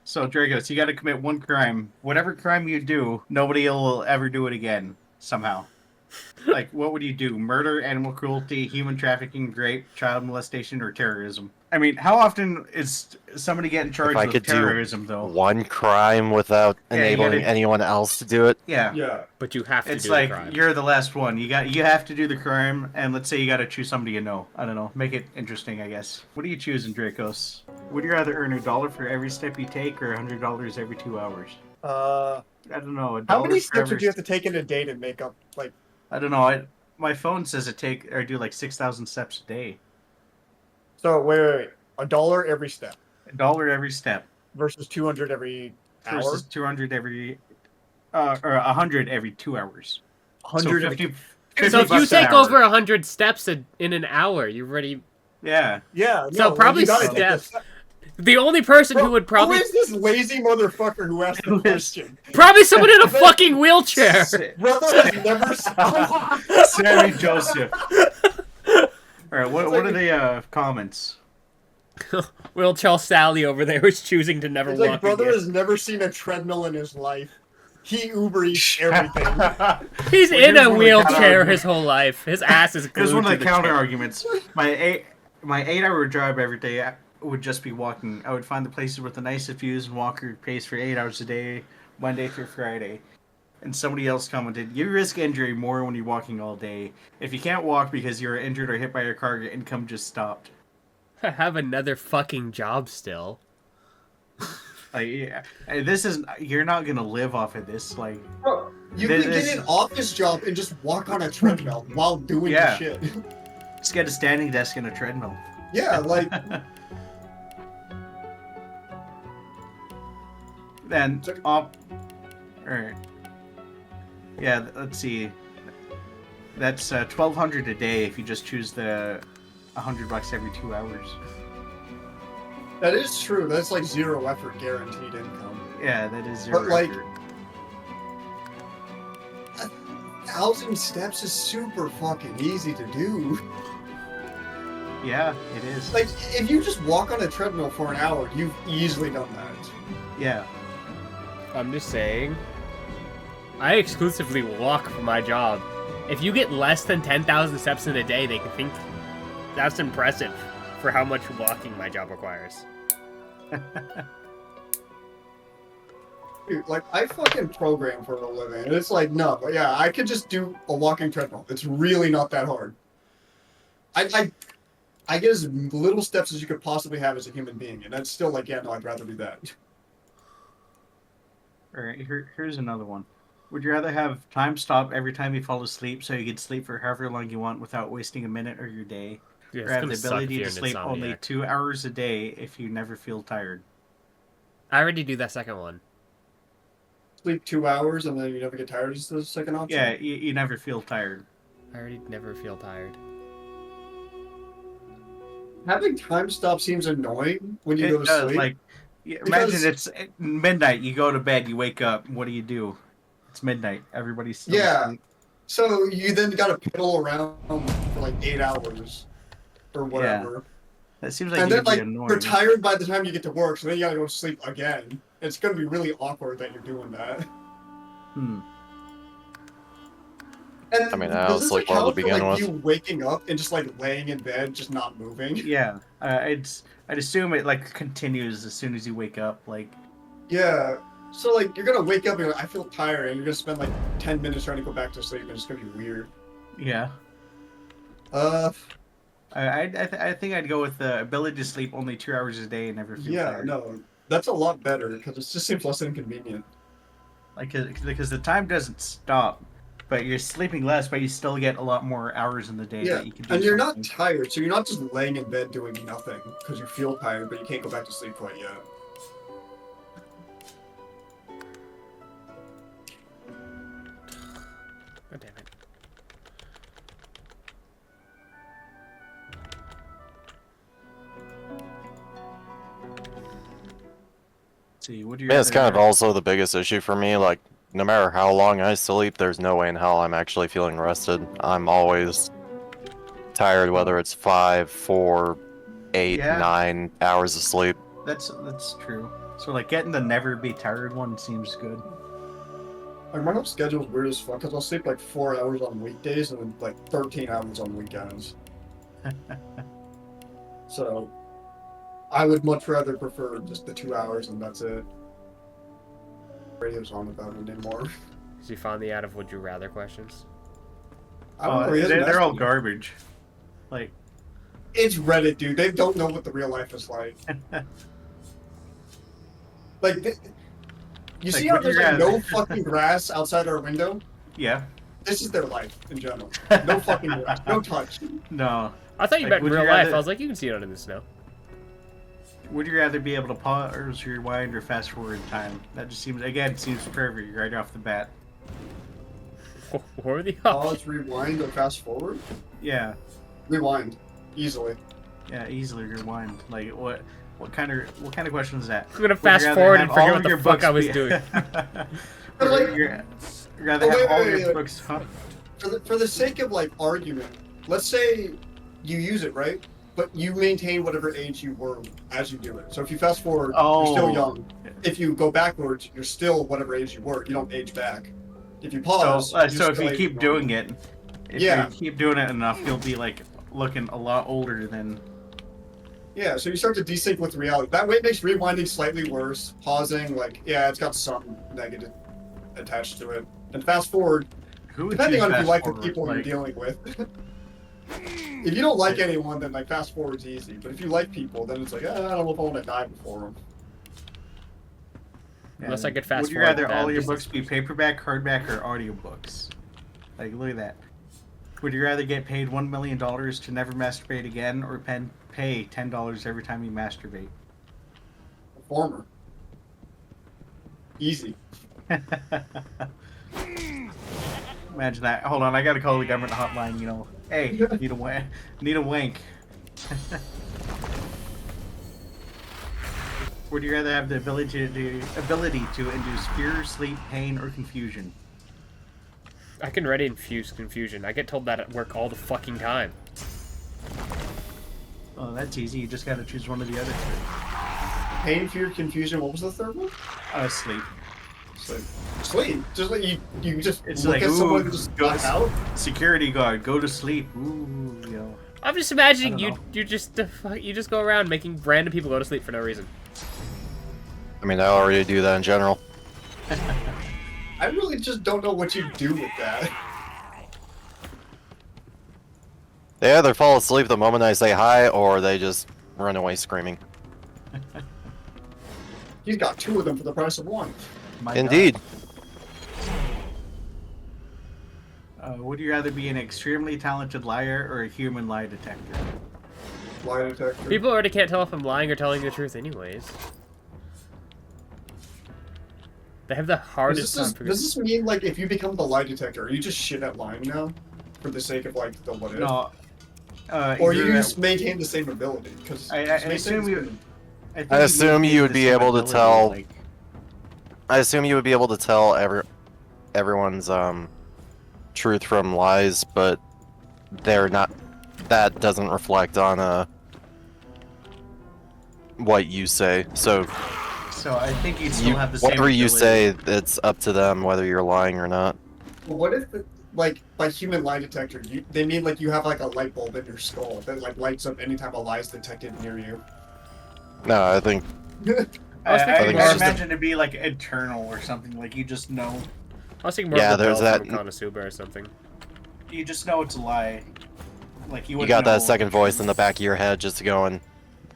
So, Dragos, you got to commit one crime. Whatever crime you do, nobody will ever do it again, somehow. Like, what would you do? Murder, animal cruelty, human trafficking, rape, child molestation, or terrorism? I mean, how often is somebody getting If charged I with could do terrorism, though? one crime without Yeah, you enabling gotta. anyone else to do it, Yeah, Yeah. But you have to it's do the like crime. you're the last one. You have to do the crime, and let's say you got to choose somebody you know. I don't know. Make it interesting, I guess. What are you choosing, Dracos? Would you rather earn $1 for every step you take, or $100 every 2 hours? I don't know. A How dollar many for steps every. would you have to take in a day to make up, like... I don't know. My phone says I do like 6,000 steps a day. So, wait. $1 every step $1 every step versus 200 every hour? versus 200 every, or 100 every 2 hours. 100 So every... 50 So if you bucks an take hour. over 100 steps in an hour, you've already... Yeah. Yeah, So no, probably you gotta take steps. the- The only person who would probably... Who is this lazy motherfucker who asked the question? Probably someone in a fucking wheelchair! Brother has never... Sammy Joseph. Alright, what are the comments? Wheelchair Sally over there is choosing to never It's walk like, brother again. has never seen a treadmill in his life. He Uber Eats everything. He's Well, in here's a one of the wheelchair counter- his whole life. His ass is glued Here's one of to the the counter chair. arguments. My 8-hour drive every day would just be walking. I would find the places with the nicest views and walk your pace for 8 hours a day, Monday through Friday. And somebody else commented, you risk injury more when you're walking all day. If you can't walk because you're injured or hit by your car, your income just stopped. I have another fucking job still. Like, yeah, this is, you're not gonna live off of this. Like, Bro, you This could is- get an office job and just walk on a treadmill while doing Yeah. the shit. just get a standing desk and a treadmill. Yeah, like... Then up. Alright. Yeah, let's see. That's $1,200 a day if you just choose the $100 every 2 hours. That is true. That's like zero effort guaranteed income. Yeah, that is zero. But, like, effort. 1,000 steps is super fucking easy to do. Yeah, it is. Like, if you just walk on a treadmill for an hour, you've easily done that. Yeah. I'm just saying. I exclusively walk for my job. If you get less than 10,000 steps in a day, they can think that's impressive for how much walking my job requires. Dude, like, I fucking program for a living, and it's like, no, but yeah, I could just do a walking treadmill. It's really not that hard. I get as little steps as you could possibly have as a human being, and that's still like, yeah, no, I'd rather do that. Alright, here's another one. Would you rather have time stop every time you fall asleep so you could sleep for however long you want without wasting a minute of your day? Yeah, Or it's have gonna the suck ability if to you're sleep an only insomniac. 2 hours a day if you never feel tired? I already do that second one. Sleep 2 hours and then you never get tired is the second option? Yeah, you never feel tired. I already never feel tired. Having time stop seems annoying when you It go to does, sleep. like, imagine Because- it's midnight, you go to bed, you wake up, what do? It's midnight, everybody's still Yeah. asleep. So you then gotta piddle around for like 8 hours or whatever. That seems like And you'd then be like annoying. you're tired by the time you get to work, so then you gotta go to sleep again. It's gonna be really awkward that you're doing that. Hmm. And I mean, I don't does this sleep well to account for, begin like, with. you waking up and just like laying in bed, just not moving. Yeah, I'd assume it like continues as soon as you wake up. Like, Yeah. So like you're gonna wake up and you're like, I feel tired, and you're gonna spend like 10 minutes trying to go back to sleep, and it's gonna be weird. yeah, I think I'd go with the ability to sleep only 2 hours a day and never feel yeah, tired. no, that's a lot better because it just seems less inconvenient. Like, because the time doesn't stop, but you're sleeping less, but you still get a lot more hours in the day Yeah, that you can do and you're something. not tired, so you're not just laying in bed doing nothing because you feel tired, but you can't go back to sleep quite yet. God damn it. See, would you? Yeah, it's kind of rather- also the biggest issue for me. Like, no matter how long I sleep, there's no way in hell I'm actually feeling rested. I'm always tired, whether it's 5, 4, 8, Yeah. 9 hours of sleep. That's true. So like getting the never be tired one seems good. Like my whole schedule's weird as fuck because I'll sleep like 4 hours on weekdays and then like 13 hours on weekends. So I would much rather prefer just the 2 hours and that's it. Radio's on about it anymore. Is he finally out of would you rather questions? I don't know. He hasn't They're all asked me. garbage. Like It's Reddit, dude. They don't know what the real life is like. Like, you see how would you there's like rather- no fucking grass outside our window? yeah, This is their life in general. No fucking grass, no touch. no. I thought you Like, meant in would you real life. rather- I was like, you can see it under the snow. Would you rather be able to pause, rewind, or fast forward time? That just seems perfect right off the bat. What were the options? Pause, rewind, or fast forward? Yeah, Rewind, easily. yeah, easily rewind. Like what kind of question is that? I'm gonna Would you fast rather forward have and forget all what of the your fuck books I was be- doing. But, like- Would you rather Oh, have wait, all wait, your wait. books? Huh? For the sake of like argument, let's say you use it, right? But you maintain whatever age you were as you do it. So if you fast forward, you're still Oh. young. If you go backwards, you're still whatever age you were. You don't age back. If you pause, So if you keep doing it, if Yeah. you keep doing it enough, you'll be like looking a lot older than. Yeah, so you start to desync with reality. That way it makes rewinding slightly worse. Pausing, like, yeah, it's got some negative attached to it. And fast forward, Who would depending choose on if you fast like the forward? people you're Like, dealing with. If you don't like anyone, then like fast forward's easy. But if you like people, then it's like, I don't know if I want to die before them. yeah. Unless I could fast Would you forward rather all then. your books be paperback, hardback, or audiobooks? Like, look at that. Would you rather get paid $1 million to never masturbate again, or pay $10 every time you masturbate? Former. Easy. Imagine that. Hold on, I gotta call the government hotline. You know, hey, need a wank. Need a wank. Would you rather have the ability to induce fear, sleep, pain, or confusion? I can already infuse confusion. I get told that at work all the fucking time. Oh, that's easy. You just gotta choose one of the other two. Pain, fear, confusion. What was the third one? Sleep. Sleep. Just like you just It's look like, at someone ooh, and just go black out. Security guard, go to sleep. Ooh, you know. I'm just imagining I you don't you just go around making random people go to sleep for no reason. I mean, I already do that in general. I really just don't know what you do with that. They either fall asleep the moment I say hi, or they just run away screaming. He's got two of them for the price of one. My Indeed. God. Would you rather be an extremely talented liar or a human lie detector? Lie detector. People already can't tell if I'm lying or telling the truth anyways. They have the hardest time figuring. Does this mean like if you become the lie detector, are you just shit at lying now, for the sake of like the what if? No. Or you you're- just maintain the same ability? Because I assume you. think I assume maintain you would the be same able to ability, tell- like- I assume you would be able to tell everyone's truth from lies, but they're not. That doesn't reflect on what you say. So So I think you'd still have the same. whatever you ability. say, it's up to them whether you're lying or not. Well, what if like by human lie detector, they mean like you have like a light bulb in your skull that like lights up anytime a lie is detected near you. No, I think I was thinking think more it's of just a- imagine to be like eternal or something. Like you just know, I was thinking more Yeah, of a there's bell from that- Konosuba or something. you just know it's a lie. Like you. you wouldn't got that know- second voice in the back of your head just going,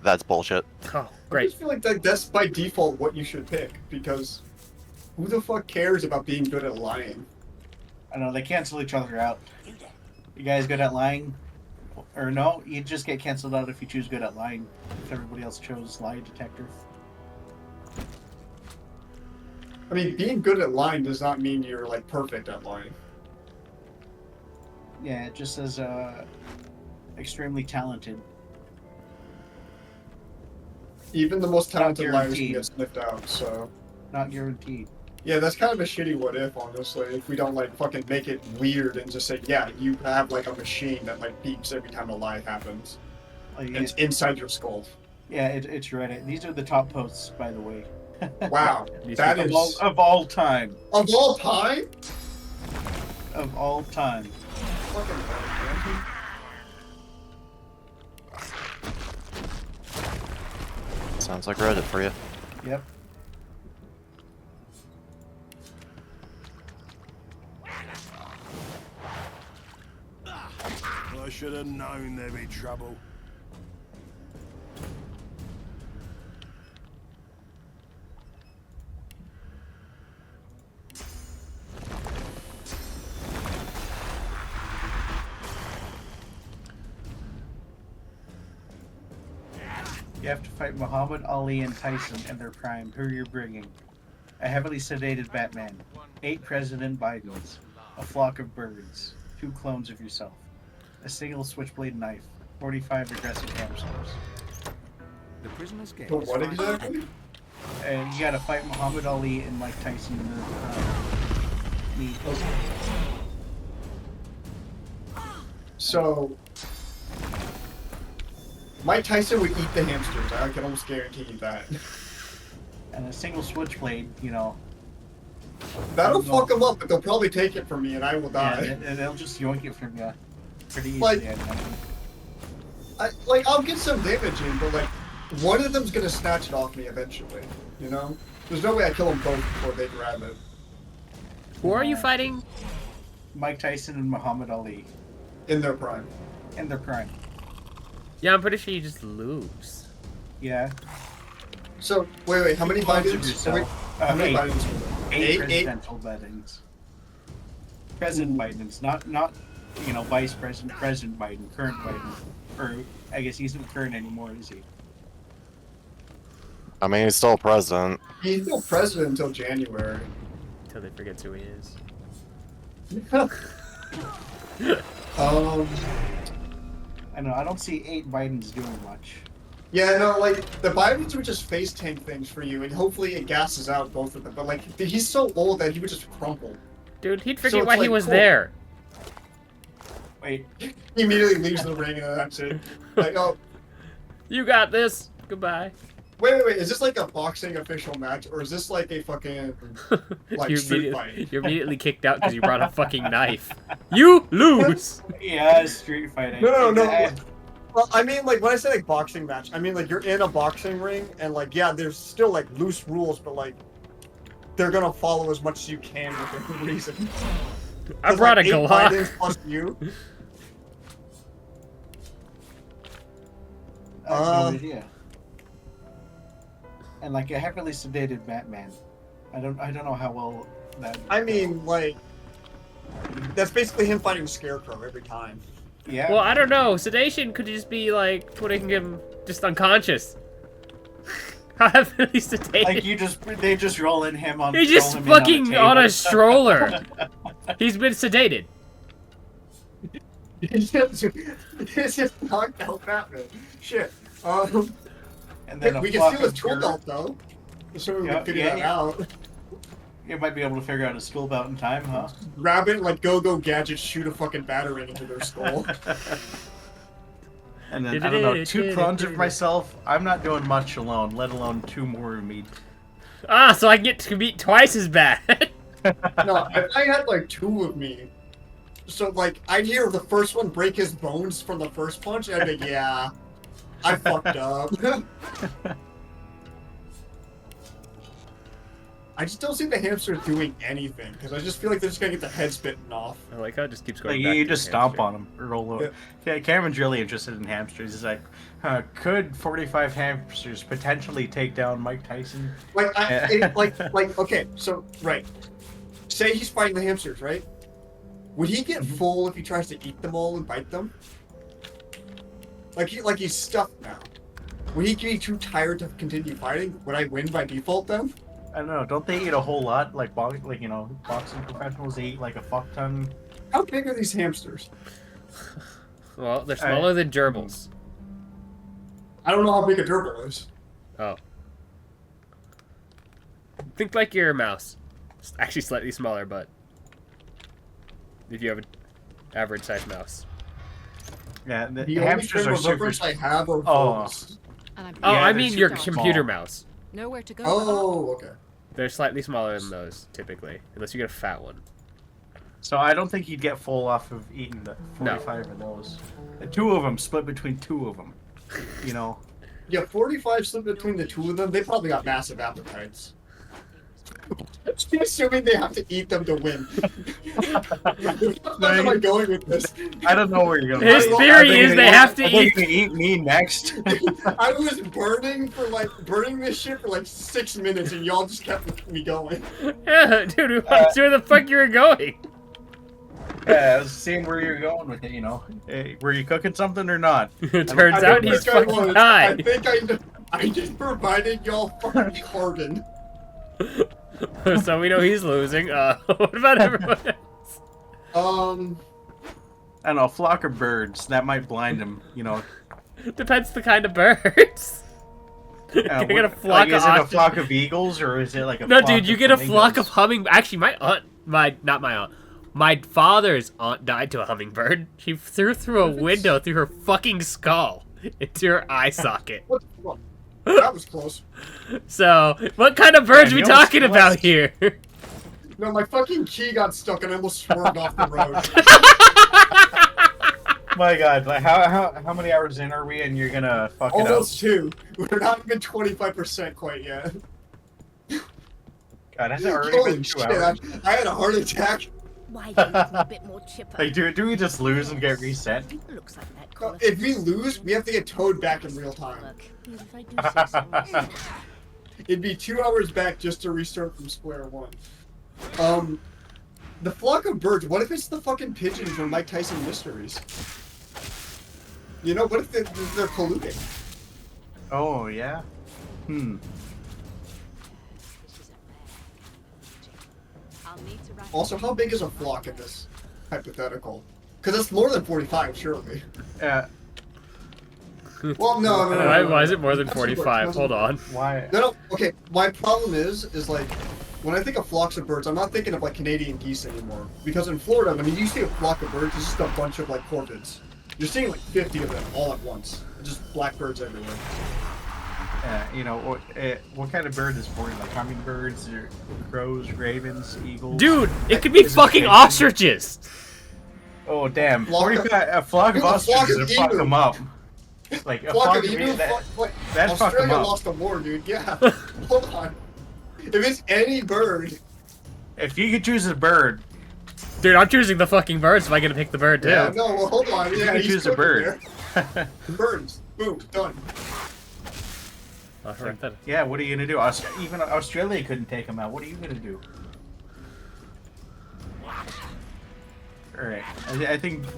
"That's bullshit." Oh, I great. just feel like that's by default what you should pick because who the fuck cares about being good at lying? I know they cancel each other out. You guys good at lying? Or no, you just get canceled out if you choose good at lying. If everybody else chose lie detector. I mean, being good at lying does not mean you're like perfect at lying. Yeah, it just says extremely talented. Even the most talented liars can guaranteed. get sniffed out. So Not guaranteed. yeah, that's kind of a shitty what if, honestly. If we don't like fucking make it weird and just say, yeah, you have like a machine that like beeps every time a lie happens. Like, And it's inside your skull. yeah, it's Reddit. These are the top posts, by the way. Wow, These that people- is Of all time. of all time. Of all time. Fucking hell, man. Sounds like Reddit for you. Yep. I should have known there'd be trouble. You have to fight Muhammad Ali and Tyson in their prime. Who are you bringing? A heavily sedated Batman, 8 President Bidens, a flock of birds, 2 clones of yourself, a single switchblade knife, 45 aggressive hamsters. The prisoner's game. But what exactly? And you gotta fight Muhammad Ali and Mike Tyson in their meet. So, Mike Tyson would eat the hamsters. I can almost guarantee you that. And a single switchblade, you know. That'll fuck them up, but they'll probably take it from me, and I will Yeah, die. and they'll just yoink it from you pretty easily. Like- I imagine. I'll get some damage in, but like, one of them's gonna snatch it off me eventually. You know? There's no way I kill them both before they grab it. Who are you fighting? Mike Tyson and Muhammad Ali In their prime. in their prime. Yeah, I'm pretty sure you just lose. Yeah. So, wait, how many Clones of Bidens? yourself. How many 8. Bidens were there? 8 Eight? presidential Bidens. President Bidens, not you know, Vice President, President Biden, current Biden. Or I guess he's not current anymore, is he? I mean, he's still president. He's still president until January. Until they forget who he is. I know. I don't see 8 Bidens doing much. Yeah, no, like, the Bidens would just face tank things for you, and hopefully it gasses out both of them. But, like, he's so old that he would just crumple. Dude, he'd So forget it's why he like, was cool. there. Wait, He immediately leaves the ring, and that's it. Like, oh, You got this. Goodbye. wait, is this like a boxing official match, or is this like a fucking, like, you street immediately, fight? you're immediately kicked out because you brought a fucking knife. You lose. yeah, street fighting. No. I- Well, I mean, like, when I say, like, boxing match, I mean, like, you're in a boxing ring, and, like, yeah, there's still, like, loose rules, but, like, they're gonna follow as much as you can within reason. I There's, brought like, a 8 Glock. Bidens plus you. I have no idea. And like a heavily sedated Batman. I don't know how well that. I mean, like, that's basically him fighting a scarecrow every time. Yeah. Well, I don't know. Sedation could just be like putting him just unconscious. How heavily sedated? like they just roll in him on. He's just roll him in fucking a on a table. stroller. He's been sedated. It's just knocked out Batman. Shit. And then We a can flock steal his of tool birds. belt, though. So we Yeah, can figure yeah, that yeah. out. You might be able to figure out a school belt in time, huh? Grab it, like, go gadget, shoot a fucking battering into their skull. And then I don't know, 2 clones of myself. I'm not doing much alone, let alone 2 more of me. Ah, so I get to beat twice as bad. No, if I had, like, 2 of me, so, like, I'd hear the first one break his bones from the first punch, and I'd be like, yeah, I fucked up. I just don't see the hamsters doing anything, because I just feel like they're just gonna get their heads bitten off. I like how it just keeps going Like, back you to just the stomp hamster. on them or roll over. Yeah, Cameron's really interested in hamsters. He's like, could 45 hamsters potentially take down Mike Tyson? Like, okay, so, right. Say he's fighting the hamsters, right? Would he get full if he tries to eat them all and bite them? Like he's stuffed now. Would he be too tired to continue fighting? Would I win by default then? I don't know. Don't they eat a whole lot? Like you know, boxing professionals, they eat like a fuck ton. How big are these hamsters? Well, they're smaller than gerbils. I don't know how big a gerbil is. Oh. Think like your mouse. It's actually slightly smaller, but if you have an average sized mouse. Yeah, the The only hamsters frame are of super. reference I have are Oh. wolves. Oh, Yeah, I they're mean your super computer small. mouse. Nowhere to go. Oh, okay. They're slightly smaller than those, typically. Unless you get a fat one. So I don't think he'd get full off of eating the No. 45 of those. The two of them split between two of them. You know. Yeah, 45 split between the two of them. They probably got massive appetites. Assuming they have to eat them to win. Where am I going with this? I don't know where you're going. His theory is they have to eat. You're gonna eat me next. I was burning this shit for like 6 minutes, and y'all just kept me going. Yeah, dude, who knows where the fuck you were going? Yeah, I was seeing where you're going with it. You know, hey, were you cooking something or not? It turns I out don't he's think I fucking was. high. I think I just provided y'all fucking carbon. So we know he's losing. What about everyone else? I don't know, a flock of birds that might blind him. You know, Depends the kind of birds. Can I get a flock like, of is it a ostriches? flock of eagles or is it like a No, flock dude, you of get a flock of flamingos? humming. Actually, not my aunt. My father's aunt died to a hummingbird. She threw through a window through her fucking skull into her eye socket. What the fuck? That was close. So, what kind of birds Yeah, we you almost talking about here? No, my fucking key got stuck and I almost swerved off the road. My God, like how many hours in are we and you're gonna fuck it up? Almost 2. We're not even 25% quite yet. God, has it already Holy been 2 shit, hours? I had a heart attack. Why don't you be a bit more chipper? Like, do we just lose and get reset? Looks like that. If we lose, we have to get towed back in real time. Look, if I do say so myself. It'd be 2 hours back just to restart from square one. The flock of birds, what if it's the fucking pigeons from Mike Tyson Mysteries? You know, what if they're polluting? Oh yeah. Hmm. This isn't fair. I'll need to wrap Also, how big is a flock in this hypothetical? Because it's more than 45, surely. Well, no. Why is it more than That's too much. 45? Hold on. Why? No, okay, my problem is like, when I think of flocks of birds, I'm not thinking of like Canadian geese anymore. Because in Florida, when you see a flock of birds, it's just a bunch of like corvids. You're seeing like 50 of them all at once. Just blackbirds everywhere. You know, what kind of bird is born? Like hummingbirds, or crows, ravens, eagles? Dude, it could be Is it fucking pigeon? ostriches. Oh damn! Flock of- 45, a flock of Dude, a flock ostriches of to fuck emu. them up. Like a Flock of emu, emu, that, like, that fucked them Australia up. lost a war, dude. Yeah. Hold on. If it's any bird, If you could choose a bird, Dude, I'm choosing the fucking birds if I get to pick the bird too. Yeah. no, well, hold on. you Yeah, could he's choose a cooking bird. there. Birds. Boom. Done. I'll write that. Yeah, what are you gonna do? Even Australia couldn't take them out. What are you gonna do? Alright, I think a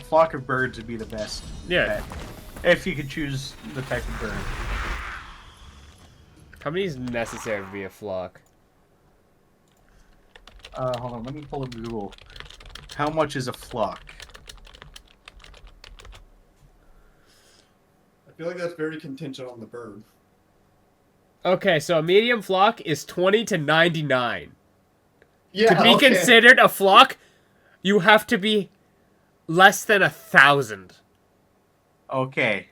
flock of birds would be the best. Yeah. bet. If you could choose the type of bird. How many is necessary to be a flock? Hold on, let me pull up Google. How much is a flock? I feel like that's very contingent on the bird. Okay, so a medium flock is 20 to 99. Yeah. To be okay. considered a flock, you have to be less than 1,000. Okay.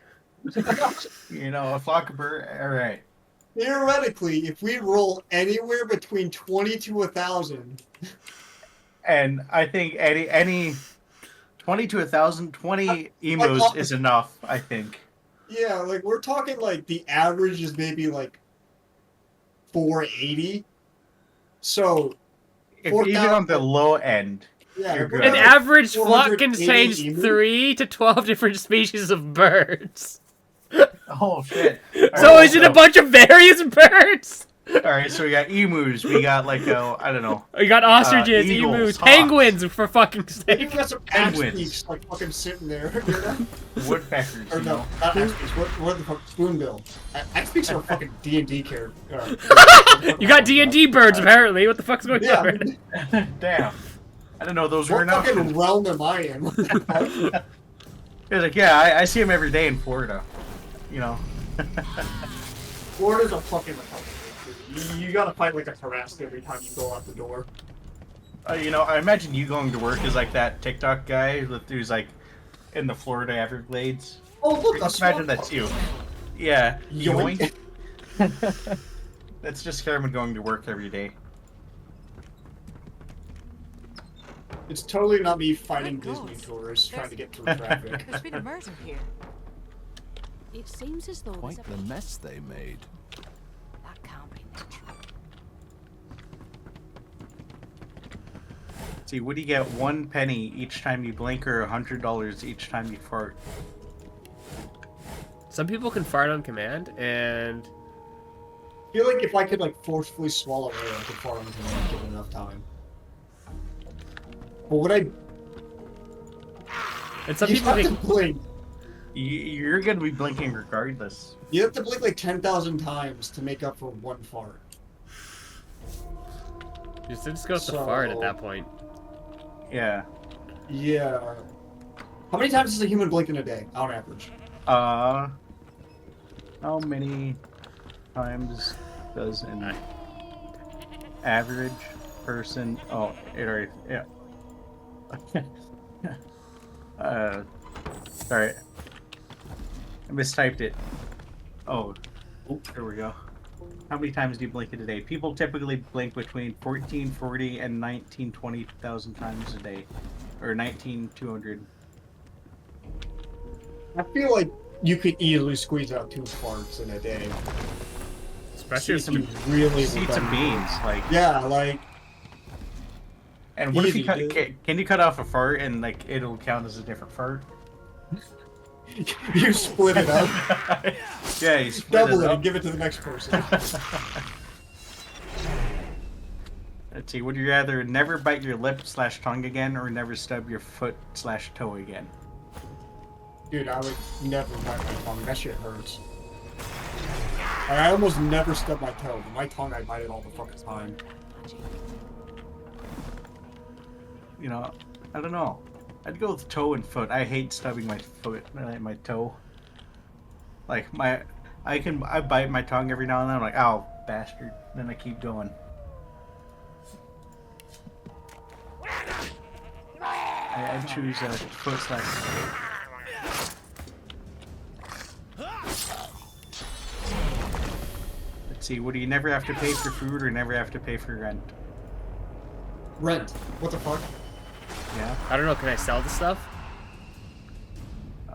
You know, a flock of birds. Alright. Theoretically, if we roll anywhere between 20 to 1,000, And I think any 20 to 1,000, 20 emus is enough, I think. yeah, like we're talking like the average is maybe like 480. So If even on the 4,000 low end. yeah, You're if we're good. An talking average flock 480 contains emus. 3 to 12 different species of birds. Oh shit. So is it a bunch of various birds? Alright, so we got emus, we got like I don't know. You got ostriches, eagles, emus, hawks. penguins, for fucking We've sake. got some axe Penguins. beaks like fucking sitting there. You know? Woodpeckers, Or you no, know. not axe beaks. What the fuck? Spoonbill. Axe beaks are a fucking D&D character. You got D&D birds, apparently. What the fuck's going Yeah. on? Damn. I don't know, those were What enough. fucking realm am I in? It's like, yeah, I see them every day in Florida. You know. Florida's a fucking republic. You gotta fight like a harassed every time you go out the door. You know, I imagine you going to work is like that TikTok guy who's like in the Florida Everglades. Oh look, a Imagine that's you. Yeah. Yoink. Yoink. That's just Cameron going to work every day. It's totally not me fighting Good Disney God. tourists trying to get through There's- traffic. There's been a murder here. It seems as though Quite there's a... the mess they made. That can't be natural. See, what do you get? 1 penny each time you blink, or $100 each time you fart? Some people can fart on command, and I feel like if I could like forcefully swallow air, I could fart on command given enough time. But would I? and some You people have to can. blink. You're gonna be blinking regardless. You have to blink like 10,000 times to make up for one fart. Just go with the fart at that point. Yeah. Yeah. How many times does a human blink in a day, on average? How many times does an average person? Oh, it already. Yeah. Sorry. I mistyped it. Oh, there we go. How many times do you blink in a day? People typically blink between 14, 40, and 19, 20,000 times a day. Or 19,200. I feel like you could easily squeeze out 2 farts in a day. Especially if If you some. really Seeds and beans, like. Yeah, like And what if you Easy, cut? dude. Can you cut off a fart and like it'll count as a different fart? you split it up, Yeah, you split double it it, up. and give it to the next person. Let's see. Would you rather never bite your lip/tongue again, or never stub your foot/toe again? Dude, I would never bite my tongue. That shit hurts. I almost never stub my toe, but my tongue I bite it all the fucking time. You know, I don't know. I'd go with toe and foot. I hate stubbing my foot, my toe. Like I bite my tongue every now and then. I'm like, ow, bastard. Then I keep going. I choose foot/toe. Let's see. Would you never have to pay for food or never have to pay for rent? Rent. What the fuck? Yeah. I don't know. Can I sell the stuff?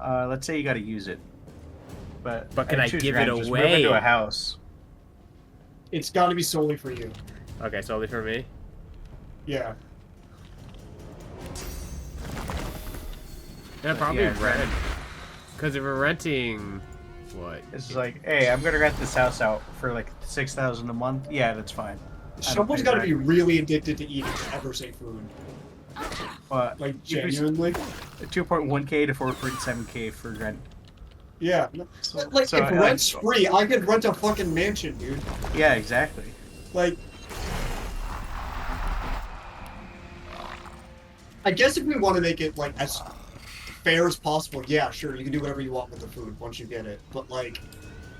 Let's say you got to use it. But can I'd I choose give rent. it Just move away? into a house. It's got to be solely for you. Okay, solely for me. Yeah. Yeah, probably Yeah, rent. Because if we're renting, what? It's like, hey, I'm gonna rent this house out for like $6,000 a month. Yeah, that's fine. Someone's got to be really addicted to eating to ever say food. Like, genuinely? 2.1k to 4.7k for rent. Yeah. Like, So, if rent's free, I could rent a fucking mansion, dude. Yeah, exactly. Like, I guess if we want to make it, like, as fair as possible, yeah, sure, you can do whatever you want with the food once you get it. But, like,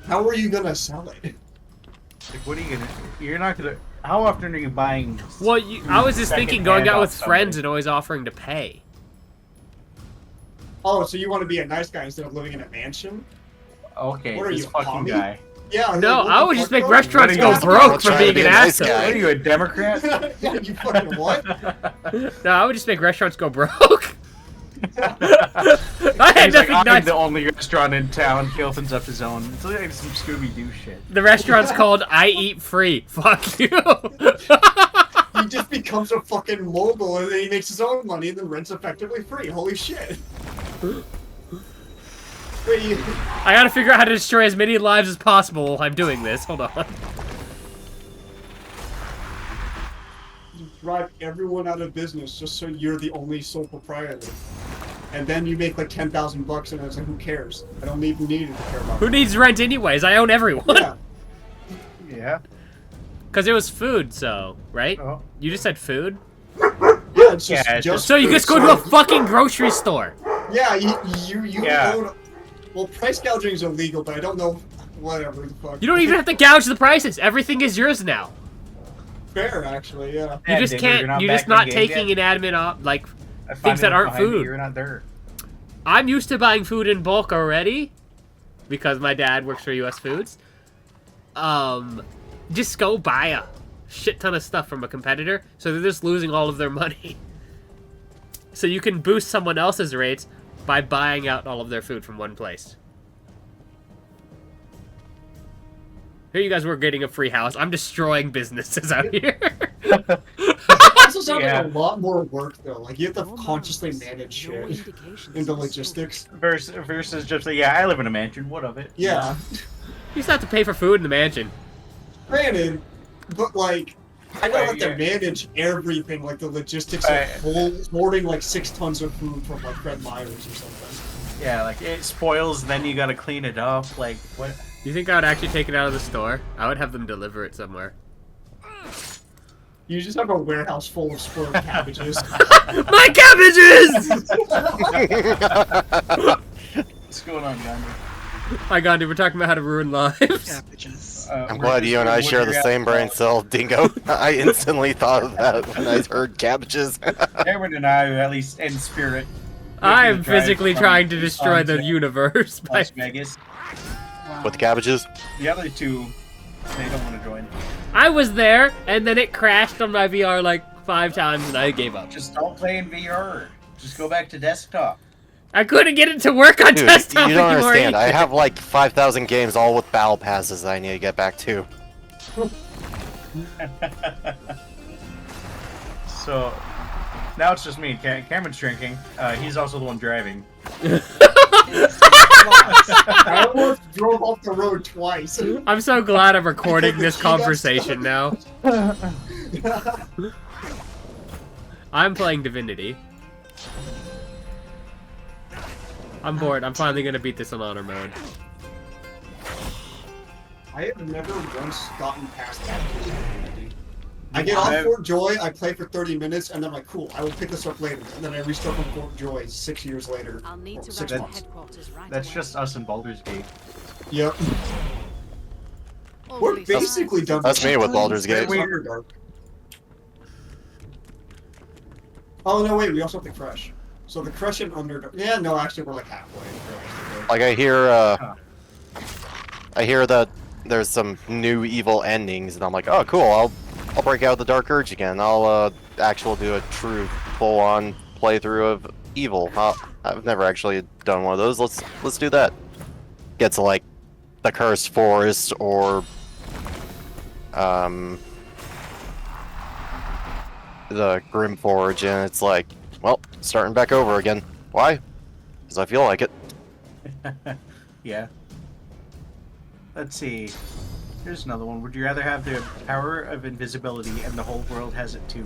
how are you gonna sell it? Like, what are you gonna? You're not gonna. How often are you buying? Well, I was just thinking going out with Secondhand off friends somebody? and always offering to pay. Oh, so you want to be a nice guy instead of living in a mansion? Okay, What are this you, fucking commie? guy. Yeah. like, No, what I the would just fuck, make bro? restaurants What go are you- broke for Trying being to an be a nice asshole. guy. What are you, a Democrat? Yeah, you fucking what? No, I would just make restaurants go broke. I had He's like, nothing I'm nice. the only restaurant in town. He opens up his own. It's like some Scooby-Doo shit. The restaurant's called I Eat Free. Fuck you. He just becomes a fucking mogul and then he makes his own money and the rent's effectively free. Holy shit. Wait, I gotta figure out how to destroy as many lives as possible while I'm doing this. Hold on. you drive everyone out of business just so you're the only sole proprietor. And then you make like 10,000 bucks and it's like, who cares? I don't even need it to care about Who needs rent anyways? I own everyone. Yeah. Yeah. Because it was food, so, right? Oh. You just said food? Yeah, it's just, Yeah, it's just So you food. just go to a fucking grocery store. Yeah, you Yeah. own... Well, price gouging is illegal, but I don't know... Whatever the fuck. You don't even have to gouge the prices. Everything is yours now. Fair, actually, yeah. You Yeah, just Dingo, you're can't. not You're back just in the not game taking yet? inanimate, like, I things that finally aren't looked behind you, food. You're not there. I'm used to buying food in bulk already, because my dad works for U.S. Foods. just go buy a shit ton of stuff from a competitor, so they're just losing all of their money. So you can boost someone else's rates by buying out all of their food from one place. Here you guys were getting a free house. I'm destroying businesses out here. This also sounds Yeah. like a lot more work though. Like you have to Your consciously manners, manage no shit indications into of logistics. Versus just like, yeah, I live in a mansion. What of it? Yeah, You just have to pay for food in the mansion. granted, but like I don't have to Yeah. manage everything, like the logistics Right. of hoarding like 6 tons of food from like Fred Meyer's or something. Yeah, like it spoils, then you gotta clean it up. Like what? Do you think I would actually take it out of the store? I would have them deliver it somewhere. You just have a warehouse full of spoiled cabbages. My cabbages! What's going on, Gandhi? Hi Gandhi, we're talking about how to ruin lives. Cabbages. I'm glad you and I share the same brain cell, Dingo. I instantly thought of that when I heard cabbages. Cameron and I, at least in spirit, I am making the drive physically from trying to destroy the Tucson to universe by... Las Vegas. With cabbages? The other two, they don't want to join. I was there, and then it crashed on my VR like 5 times, and I gave up. Just don't play in VR. Just go back to desktop. I couldn't get it to work on Dude, desktop you don't anymore understand. I either. have like 5,000 games all with battle passes that I need to get back to. So now it's just me. Cameron's drinking. He's also the one driving. I almost drove off the road twice. I'm so glad I'm recording this She got conversation now. I'm playing Divinity. I'm bored. I'm finally gonna beat this on honor mode. I have never once gotten past that. I get off Fort Joy, I play for 30 minutes, and then I'm like, cool, I will pick this up later. And then I restart from Fort Joy 6 years later. I'll need Or to 6 run to months. headquarters right That's away. just us in Baldur's Gate. Yep. All We're these basically signs done. That's me with Baldur's Gate. Underdark. Oh no, wait, we also have the Crush. So the Crush and Underdark. Yeah, no, actually, we're like halfway. Like I hear that there's some new evil endings, and I'm like, oh cool, I'll break out the Dark Urge again. I'll actually do a true full-on playthrough of Evil. I've never actually done one of those. Let's do that. Get to like the Cursed Forest or the Grim Forge, and it's like, well, starting back over again. Why? Because I feel like it. Yeah. Let's see. Here's another one. Would you rather have the power of invisibility and the whole world has it too?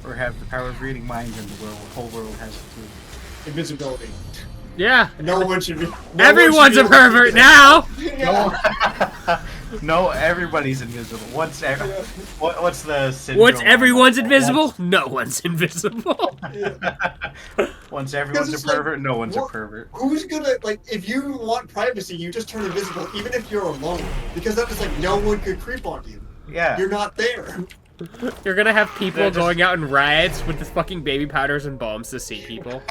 Or have the power of reading minds and the whole world has it too? Invisibility. Yeah. No one should be. Everyone's a pervert now. Yeah. No, everybody's invisible. What's the syndrome? What's everyone's invisible? No one's invisible. Once everyone's it's a like, pervert, no one's a what- pervert. Who's gonna like? If you want privacy, you just turn invisible, even if you're alone, because that is like no one could creep on you. Yeah. You're not there. You're gonna have people They're just- going out in riots with the fucking baby powders and bombs to see people.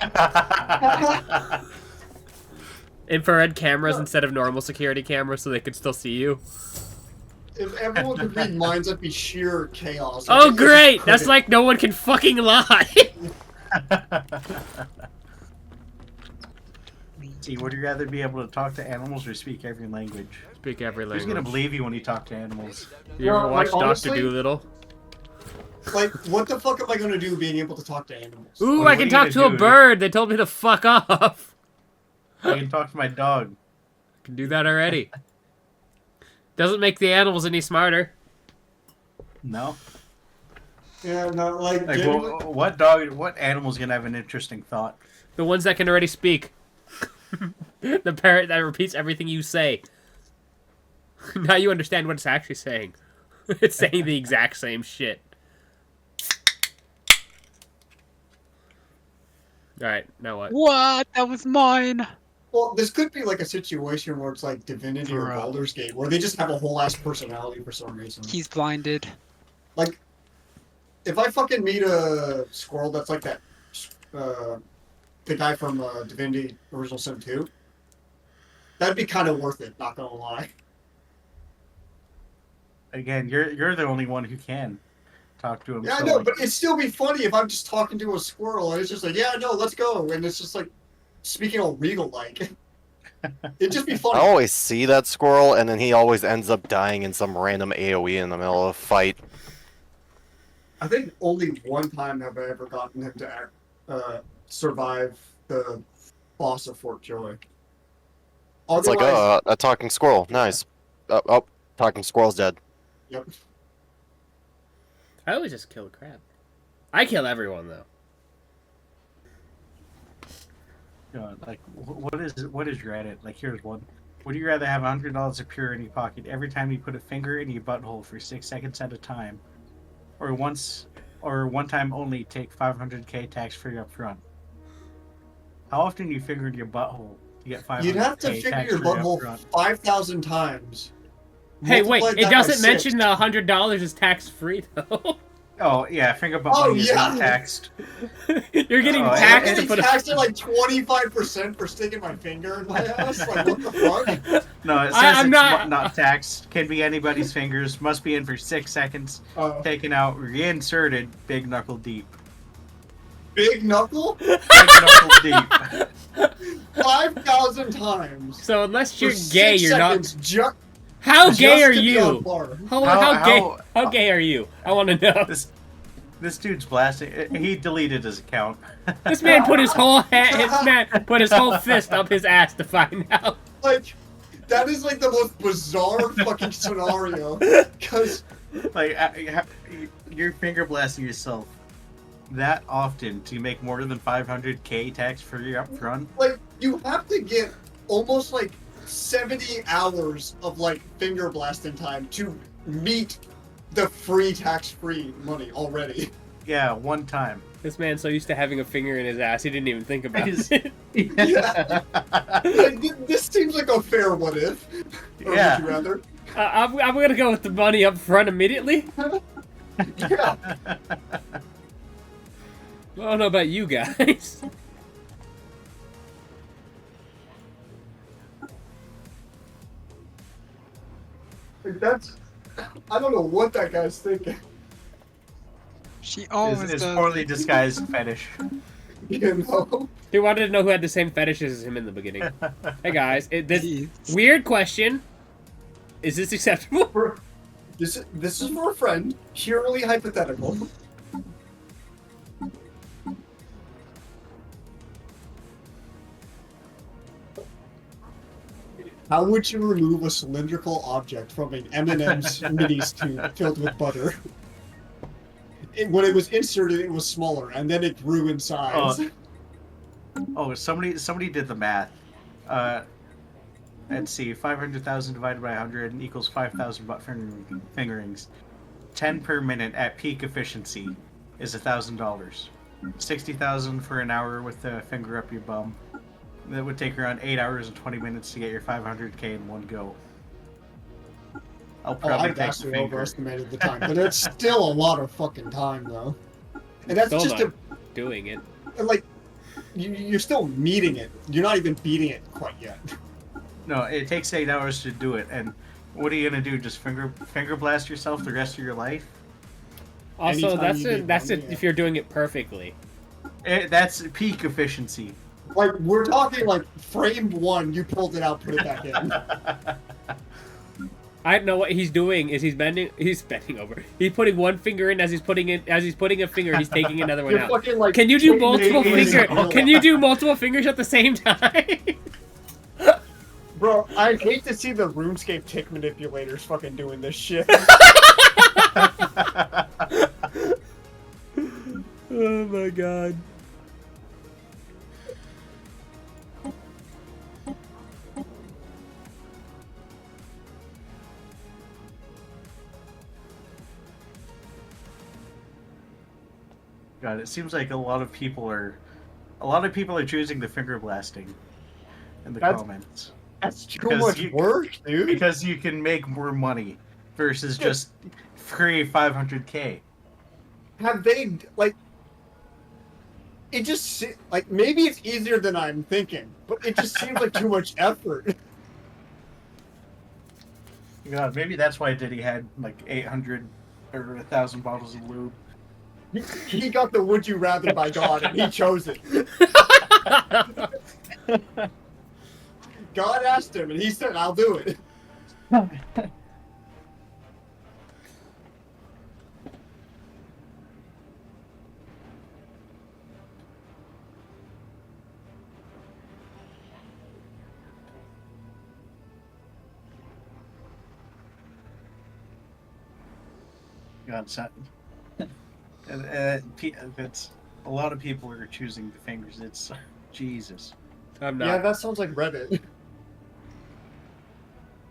Infrared cameras instead of normal security cameras so they could still see you. If everyone could read minds, that'd be sheer chaos. Oh Like, great! if- That's like no one can fucking lie! See, would you rather be able to talk to animals or speak every language? Speak every Who's gonna language. believe you when you talk to animals? You ever Well, watch like, Dr. honestly- Doolittle? Like, what the fuck am I gonna do being able to talk to animals? Ooh, What I are can you talk gonna to a do? bird! They told me to fuck off! I can talk to my dog. I can do that already. Doesn't make the animals any smarter. No. Yeah, no, like, Like, genuinely- what animal's gonna have an interesting thought? The ones that can already speak. The parrot that repeats everything you say. Now you understand what it's actually saying. It's saying the exact same shit. Alright, now what? What? That was mine. well, this could be like a situation where it's like Divinity or Bro. Baldur's Gate, where they just have a whole ass personality for some reason. He's blinded. Like, if I fucking meet a squirrel that's like that, the guy from Divinity Original Sin 2, that'd be kind of worth it, not gonna lie. Again, you're the only one who can talk to him. Yeah, I so, know, like, but it'd still be funny if I'm just talking to a squirrel and it's just like, yeah, no, let's go, and it's just like speaking all regal like. It'd just be I funny. always see that squirrel, and then he always ends up dying in some random AoE in the middle of a fight. I think only one time have I ever gotten him to survive the boss of Fort Joy. It's like, Otherwise, oh, a talking squirrel. Nice. Oh, talking squirrel's dead. yep. I always just kill a crab. I kill everyone though. like, what is your edit? Like, here's one. Would you rather have $100 appear in your pocket every time you put a finger in your butthole for 6 seconds at a time, or one time only take 500k tax free up front? How often you finger in your butthole to get 500k? You'd have to finger tax your free up butthole front? 5,000 times. Hey, wait! Multiply It that by doesn't 6. mention the $100 is tax free though. Oh yeah, finger butt Oh, money is yeah. not taxed. You're getting Oh, I'm taxed to getting put a. taxed at like 25% for sticking my finger in my ass. Like, what the fuck? No, it says I'm it's not- not taxed. Can be anybody's fingers. Must be in for 6 seconds. Taken out, reinserted. Big knuckle deep. Big knuckle? Big knuckle deep. 5,000 times. So unless you're For gay, 6 you're not. seconds, ju- How just gay are to be on you? par. How gay are you? I want to know. This dude's blasting. He deleted his account. This man put his whole put his whole fist up his ass to find out. Like, that is like the most bizarre fucking scenario. Because, Like, you're finger blasting yourself that often to make more than 500k tax free up front. like, you have to get almost like 70 hours of like finger blasting time to meet the free tax-free money already. Yeah, one time. This man's so used to having a finger in his ass, he didn't even think about He's- it. Yeah. Like, this seems like a fair what if. Or Yeah. would you rather? I'm gonna go with the money up front immediately. Yeah. I don't know about you guys. Like, that's... I don't know what that guy's thinking. She always His does. poorly disguised fetish. You know? He wanted to know who had the same fetishes as him in the beginning. Hey guys, this Jeez. weird question. Is this acceptable? This is for a friend, purely hypothetical. How would you remove a cylindrical object from an M&M's minis tube filled with butter? When it was inserted, it was smaller, and then it grew in size. Oh, somebody did the math. Let's see, 500,000 divided by 100 equals 5,000 butt fingerings. 10 per minute at peak efficiency is $1,000. 60,000 for an hour with the finger up your bum. That would take around 8 hours and 20 minutes to get your 500k in one go. I'll Oh, probably I take vastly the finger. overestimated the time, but it's still a lot of fucking time, though. And that's Still just not doing it. like, you're still meeting it. You're not even beating it quite yet. No, it takes 8 hours to do it, and what are you gonna do? Just finger blast yourself the rest of your life? Also, Anytime you get that's money, it yeah. if you're doing it perfectly. That's peak efficiency. Like, we're talking like frame 1, you pulled it out, put it back in. I know what he's doing is he's bending over. He's putting one finger in as he's putting a finger, he's taking another one You're out. fucking like. Can you do taking multiple it in. fingers? Can you do multiple fingers at the same time? Bro, I hate to see the RuneScape tick manipulators fucking doing this shit. Oh my god. God, it seems like a lot of people are choosing the finger blasting in the That's- comments That's too Because much you- work, dude. because you can make more money versus just free 500k. Have they, like. It just, like, maybe it's easier than I'm thinking, but it just seems like too much effort. God, maybe that's why Diddy had like 800 or 1,000 bottles of lube. He got the would you rather by God, and he chose it. God asked him, and he said, "I'll do it." God, son. It's a lot of people are choosing the fingers. It's Jesus. I'm not. Yeah, that sounds like Reddit.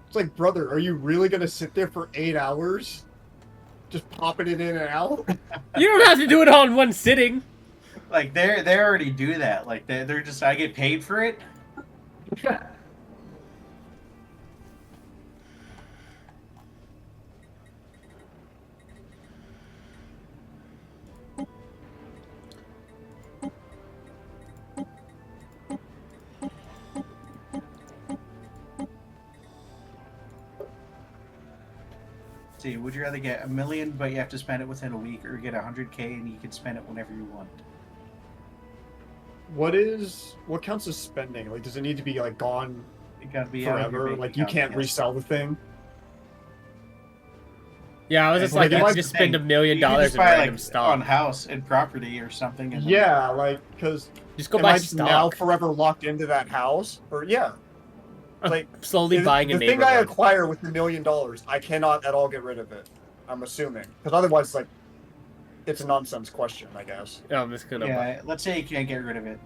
It's like, brother, are you really gonna sit there for 8 hours, just popping it in and out? You don't have to do it all in one sitting. Like they already do that. Like they're just I get paid for it. See, would you rather get $1 million, but you have to spend it within a week, or get $100K and you can spend it whenever you want? What counts as spending? Like, does it need to be like gone It gotta be out of your forever? bank Like, you account, can't yes. resell the thing. Yeah, I was just Well, like, that's you the just thing. spend $1 million You can just in buy, random like, stock. on house and property or something. And then- Yeah, like, because Just go am buy I just now stock. forever locked into that house? Or yeah, like Slowly buying a the thing I neighborhood. acquire with $1 million, I cannot at all get rid of it. I'm assuming, because otherwise, like, it's a nonsense question, I guess. Oh, I'm just gonna buy. Yeah, let's say you can't get rid of it.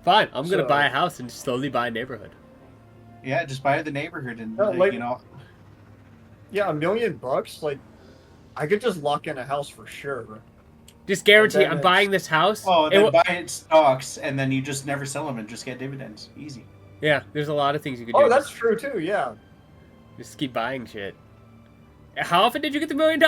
Fine, I'm gonna So- buy a house and slowly buy a neighborhood. Yeah, just buy the neighborhood and No, like- you know. Yeah, $1 million, like, I could just lock in a house for sure. Just guarantee then I'm it's- buying this house. Oh, it then will- buy it stocks and then you just never sell them and just get dividends. Easy. Yeah, there's a lot of things you could do. Oh, that's true too. Yeah. Just keep buying shit. How often did you get the $1 million?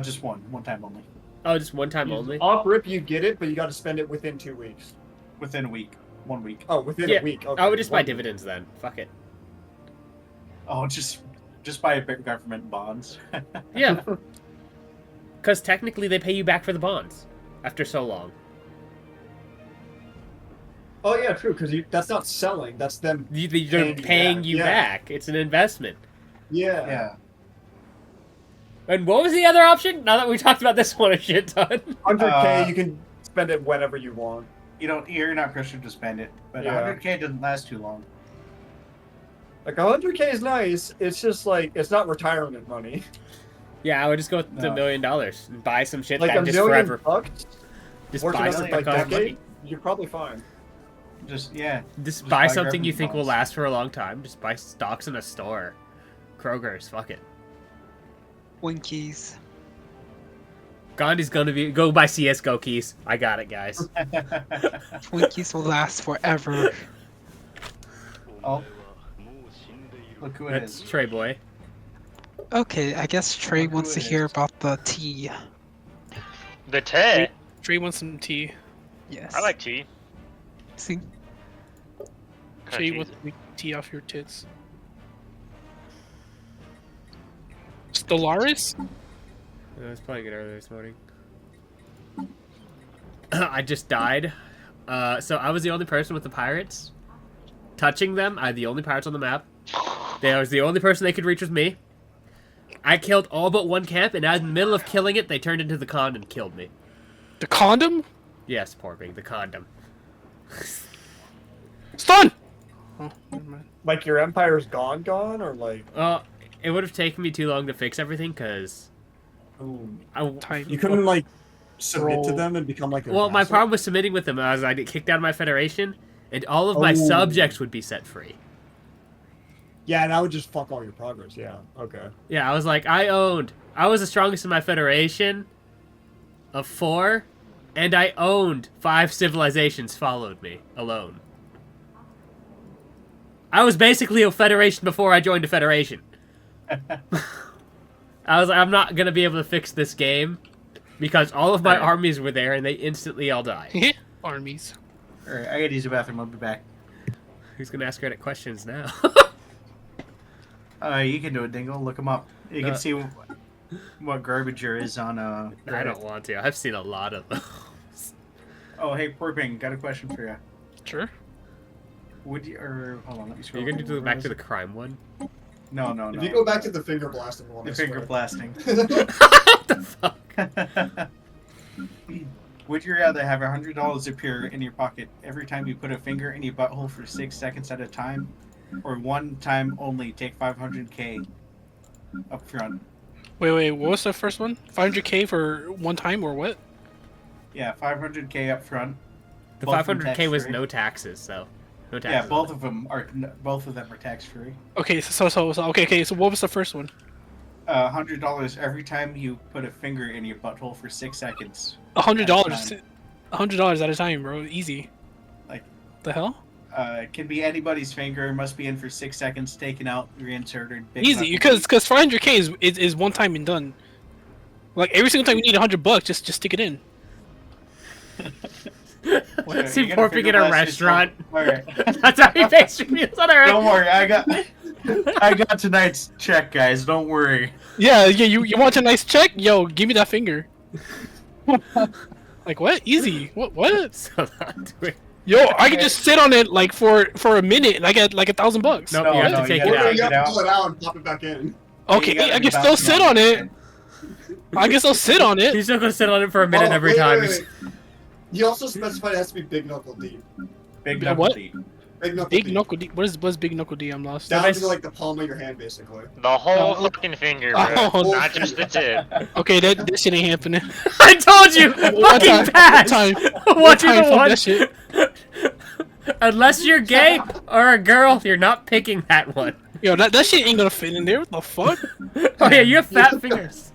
Just one time only, Oh, just one time only. Off rip, you get it, but you got to spend it within 2 weeks. within a week, 1 week. Oh, within Yeah, a week. Okay. I would just buy 1 week. dividends then. Fuck it. Oh, just buy government bonds. Yeah. Because technically they pay you back for the bonds after so long. Oh yeah, true. Because that's not selling. That's them. They're paying you yeah. back. It's an investment. Yeah. Yeah. And what was the other option? Now that we talked about this one a shit ton. 100K, you can spend it whenever you want. You're not pressured to spend it, but Yeah. 100K doesn't last too long. Like 100K is nice. It's just like it's not retirement money. Yeah, I would just go with the $1 No. million and buy some shit Like that $1 just million forever. bucks. Just Working buy on something it like that costs decade, money. you're probably fine. Just Just buy buy something you government think will bonds. last for a long time. Just buy stocks in a store. Kroger's, fuck it. Winkies. Gandhi's gonna go buy CS:GO keys. I got it, guys. Winkies will last forever. Oh, look who it That's is. Trey Boy. Okay, I guess Trey Look who wants to it hear is. about the tea. The tea. Trey wants some tea. Yes. I like tea. See? Trey wants to make tea off your tits. Stellaris? I was playing it earlier this morning. I just died. So I was the only person with the pirates. Touching them, I had the only pirates on the map. I was the only person they could reach with me. I killed all but one camp, and in the middle of killing it, they turned into the con and killed me. The condom? Yes, poor me, the condom. Stun! Oh, never mind. Like your empire's gone, or like It would have taken me too long to fix everything, because... Time. you couldn't like submit to Roll. them and become like. Their Well, my vassal? problem with submitting with them was I'd get kicked out of my federation, and all of my Oh. subjects would be set free. Yeah, that would just fuck all your progress. Yeah. Okay. Yeah, I was like, I was the strongest in my federation of 4, and I owned 5 civilizations followed me alone. I was basically a federation before I joined a federation. I was like, I'm not gonna be able to fix this game because all of my armies were there and they instantly all died. Armies. Alright, I gotta use the bathroom. I'll be back. Who's gonna ask Reddit questions now? You can do it, Dingo. Look them up. You can see what garbage there is on. I don't want to. I've seen a lot of those. Oh, hey, Poor Ping, got a question for you. Sure. Would you? Or hold on, let me Are scroll. you going to Where go back is to the it? crime one? No, no, no. If you go back to the finger blasting one, the I finger swear. blasting. What the fuck? Would you rather have $100 appear in your pocket every time you put a finger in your butthole for 6 seconds at a time, or one time only take 500K up front? Wait, what was the first one? 500K for one time or what? Yeah, 500K up front. The Both of them 500K was tax-free. no taxes, so no taxes. Yeah, on both it. of them are tax free. Okay, so okay, so what was the first one? $100 every time you put a finger in your butthole for 6 seconds. $100. At a $100 at a time, bro. Easy. Like, the hell? It can be anybody's finger. Must be in for 6 seconds. Taken out, reinserted. big Easy, knuckle because 500K is one time and done. Like every single time you need $100, just stick it in. Wait, See you gonna Porping finger in a blast restaurant. yourself? Alright. That's how he pays your meals on a Don't worry, I got tonight's check, guys. Don't worry. Yeah. You want a nice check? Yo, give me that finger. Like what? Easy. What? So not doing. Yo, I can just sit on it like for a minute and I get like $1,000. Nope, No, you have no, to take you it gotta out. You have out. to pull it out and pop it back in. Okay, You gotta I be can still bouncing sit on it. I can still sit on it. He's still gonna sit on it for a minute Oh, every wait, time. wait, wait. You also specified it has to be big knuckle deep. Big Yeah, knuckle what? deep. Big knuckle Big deep. knuckle D. What's big knuckle D? I'm lost. Down Nice. to like the palm of your hand, basically. The whole Oh. fucking finger, bro. Oh, Not just the tip. Okay, that shit ain't happening. I told you, One time, fucking pass. one time, What time, you fuck want? that shit. Unless you're gay or a girl, you're not picking that one. Yo, that shit ain't gonna fit in there. What the fuck? Oh yeah, you have fat fingers,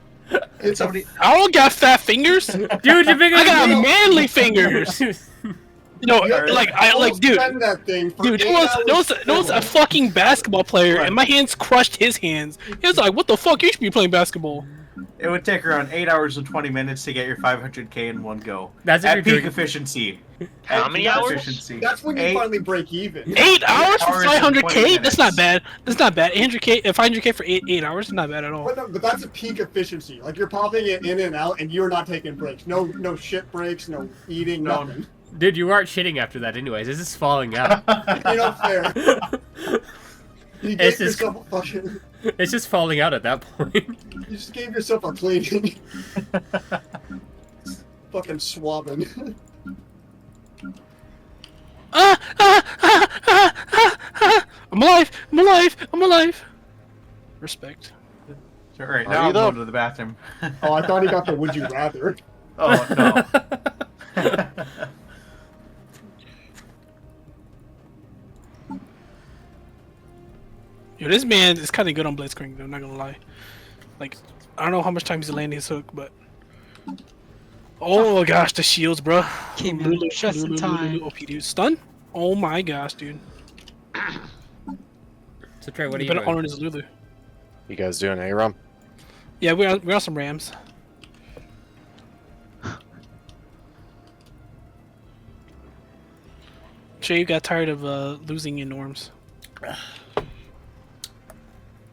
It's a, Somebody, I don't got fat fingers. dude. You're bigger I got than me. manly fingers. No, you have to like almost dude. bend that thing for Dude, 8 there was hours a fucking basketball player, and my hands crushed his hands. He was like, "What the fuck? You should be playing basketball." it would take around 8 hours and 20 minutes to get your 500K in one go. That's if at you're peak doing- efficiency. How At many peak hours? Efficiency. That's when you 8 finally break even. 8 hours for hours and 20 500K? That's not minutes. bad. That's not bad. 800K, 500K for 8 hours is not bad at all. But, no, but that's a peak efficiency. Like you're popping it in and out, and you're not taking breaks. No shit breaks. No eating. No. Nothing. Dude, you aren't shitting after that, anyways. This is falling out. You know, fair. You It's gave just- yourself a fucking. It's just falling out at that point. You just gave yourself a cleaning. Fucking swabbing. I'm alive! I'm alive! I'm alive! Respect. Alright, Are now you I'm though? going to the bathroom. Oh, I thought he got the would you rather. Oh, no. Yo, this man is kind of good on Blitzcrank, though, not gonna lie. Like, I don't know how much time he's landing his hook, but... Oh my gosh, the shields, bro. Came in just in time. OP, dude. Stun? Oh my gosh, dude. So Trey, what are you Better doing? honor his Lulu. You guys doing A-Rum? Yeah, we're on some Rams. Sure, you got tired of losing in norms.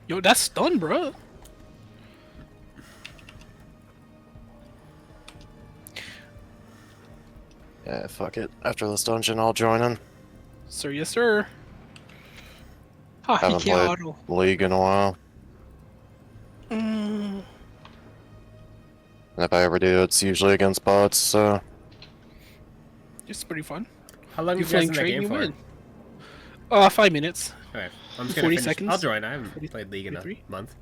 Yo, that's stun, bro. Yeah, fuck it. After this dungeon, I'll join in. Sir, yes, sir. Ah, he Haven't can't played auto. League in a while. Mm, And if I ever do, it's usually against bots, so... it's pretty fun. How long You have you guys flank in that trade, game you for? win. 5 minutes. Okay, I'm just gonna 40 finish. seconds. I'll join. I haven't 40 played League in a 43? month.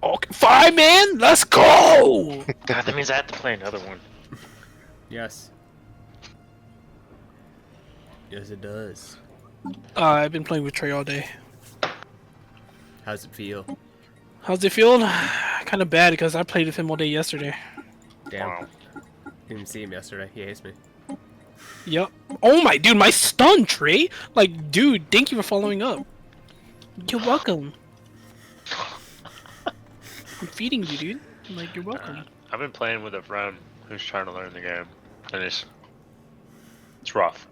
Okay, 5 man, let's go. God, that means I have to play another one. Yes. Yes, it does. I've been playing with Trey all day. How's it feel? How's it feel? Kind of bad because I played with him all day yesterday. Damn. Wow. Didn't see him yesterday. He hates me. Yep. Oh my dude, my stun, Trey. Like, dude, thank you for following up. You're welcome. I'm feeding you, dude. Like, you're welcome. I've been playing with a friend who's trying to learn the game, and it's rough.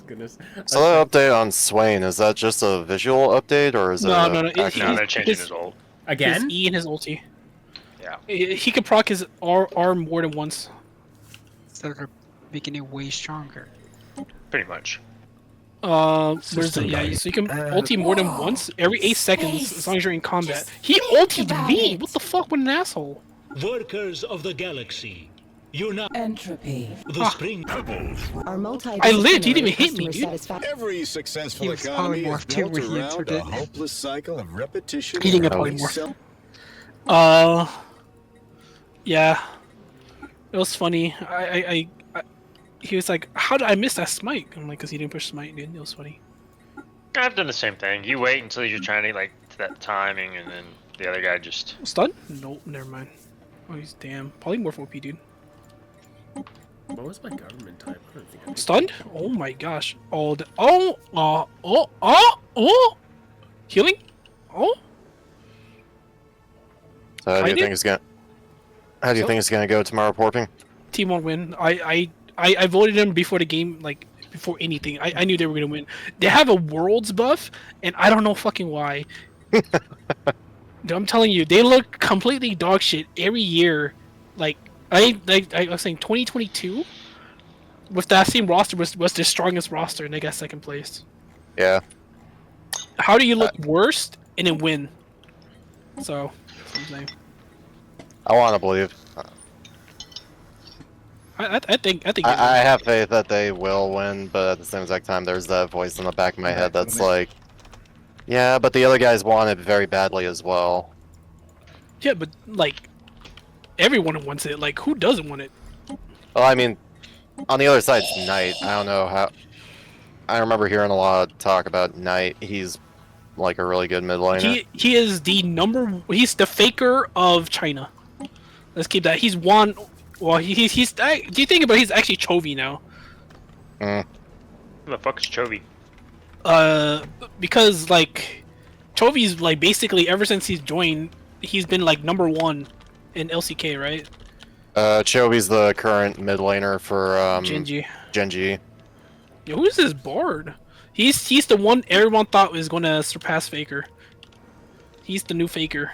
Goodness. So that update on Swain, is that just a visual update or is No, it no, no, actually- No, they're changing his ult. His Again? E and his ulti. Yeah. He can proc his R more than once. So they're making it way stronger. Pretty much. Where's the so you can ulti more than once every 8 seconds as long as you're in combat. He ultied me. What the fuck? What an asshole. Workers of the galaxy, unite. Entropy. The spring. Our multi I lived. He didn't even hit me, dude. Every successful He was economy is polymorph too, built where he around entered a it. hopeless cycle of repetition. He didn't get and polymorph. self- Yeah. It was funny. He was like, "How did I miss that smite?" I'm like, "Cause he didn't push smite, dude." It was funny. I've done the same thing. You wait until you're trying to like to that timing, and then the other guy just. Stun? Nope, never mind. Oh, he's damn polymorph OP, dude. What was my government type? I don't think I did. Stunned? Oh my gosh. Oh, healing? Oh, So how do you Kinda? think it's gonna? How do you So- think it's gonna go tomorrow, Porping? team won't win. I voted him before the game, like before anything. I knew they were gonna win. They have a worlds buff, and I don't know fucking why. Dude, I'm telling you, they look completely dog shit every year. Like I was saying, 2022 with that same roster was the strongest roster, and they got second place. Yeah. How do you look worst and then win? So, that's what I'm saying. I want to believe. I think I have faith that they will win, but at the same exact time, there's that voice in the back of my head that's like, yeah, but the other guys want it very badly as well. yeah, but like everyone wants it. Like who doesn't want it? Well, I mean, on the other side, it's Knight. I don't know how. I remember hearing a lot of talk about Knight. He's like a really good mid laner. He is the number. He's the faker of China. Let's keep that. He's one. Well, he's. Do you think about it, he's actually Chovy now? Mm. Who the fuck is Chovy? Because like, Chovy's like basically ever since he's joined, he's been like #1 in LCK, right? Chovy's the current mid laner for Genji. Genji. Yeah, who's this Bard? He's the one everyone thought was gonna surpass Faker. He's the new Faker,